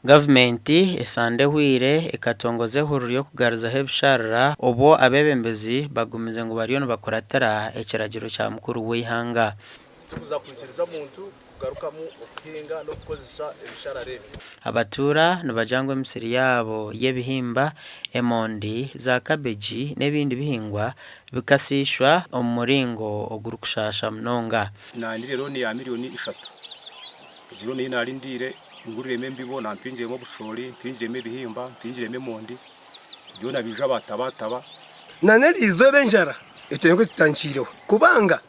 Gavumenti esandehwire ekatongoze huriro yo kugaruzaho ebisharara obo abebembezi bagumize ngo bariyo nibakuratira ekiragiro kya mukuru w'ihanga. Tukuza kwikiriza muntu kugarukamu okuhinga no kukozesa ebisharara ebi. Abatuura nibajangwa emisiri yaabo y'ebihimba, emondi, za kabeji n'ebindi bihingwa bikasishwa omu muringo ogurikushasha munonga. Nandire loni ya miliyoni 3. Ejiro ni narindire ngurire embibo na mpinjiremo obushori, mpinjiremo ebihimba, mpinjiremo emondi. Byona bija batabataba. Nanalizo benjara etengo tutanchireho kubanga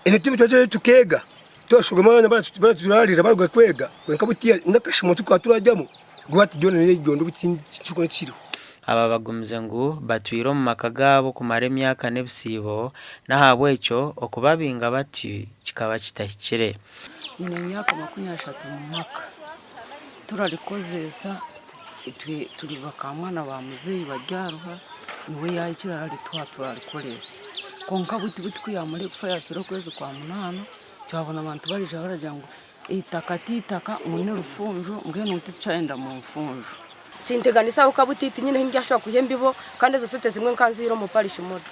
enetibi cyo tukega toshugama baraturarira barugwe kwega kwenka butiya ndakashimo tukaturajyamo gwati byona n'igyondo bitinchiko kiriho. Aba bagumize ngo batwire mu maka gabo kumara emyaka n'ebisibo n'ahabw'ekyo okubabinga bati kikaba kitahikire. Ine myaka 23 mu mwaka turarikozesa turi bakamwana ba muzeyi bajyaruha niwe yayikira ari turarikolesa konka buti kwiyamure gufaya fero kwezi kwa munana cyabona abantu barije baragira ngo itaka mune rufunjo mbwe n'uti cyenda mu mfunjo cinteganisa ukabutiti nyine hingyasha kuhembibo kandi zose tezimwe nkanziro mu parish modo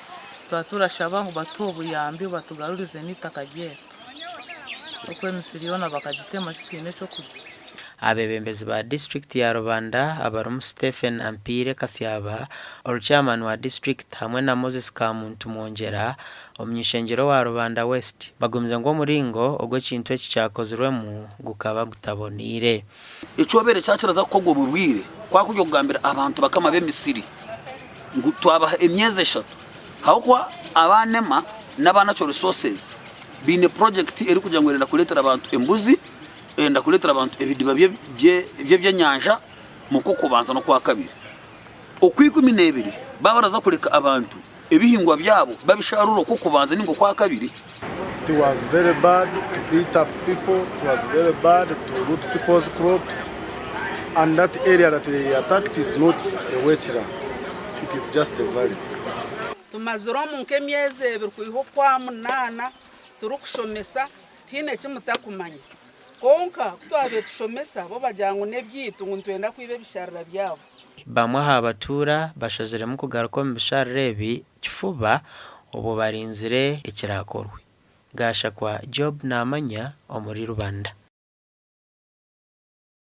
turashaba ngo batobuyambi batugarurize n'itaka rye uko emisiri yona bakagitema kitine cyo kurya. Abebembezi ba district ya Rubanda abarumu Stephen Ampire Kasyaba chairman wa district hamwe na Moses Kamuntu Mwongera omnyishengero wa Rubanda West bagumize ngo muringo ogwo kintu ekyakozirwemu gukaba gutabonire. Icobere cyakiraza ko go burwire kwa kujyo kugambira abantu bakama b'emisiri ngo twabaha emyeze 3 hawukwa abanema n'abanacho resources bine project eri kujya ngwerera kuletera abantu embuzi enda kuletera abantu ebidiba bye nyanja muko kubanza no kwa kabiri okwikumine babaraza kureka abantu ebihingwa byabo babisharuro ko kubanza ningo kwa kabiri. It was very bad to beat up people, it was very bad to root people's crops, and that area that they attacked is not a wetland, it is just a valley. Tumaziro mu nkemyeze birkuiho kwa munana turukushomesa tine kimutakumanya konka kutwabe tushomesa bo bajango nebyitu ngo ntwenda kwibe bisharara byabo. Bamwe Abatuura bashaziremo kugaruka mu bisharara ebi kifuba ubu barinzire ikirakorwe. Gasha kwa Job Namanya omuri Rubanda.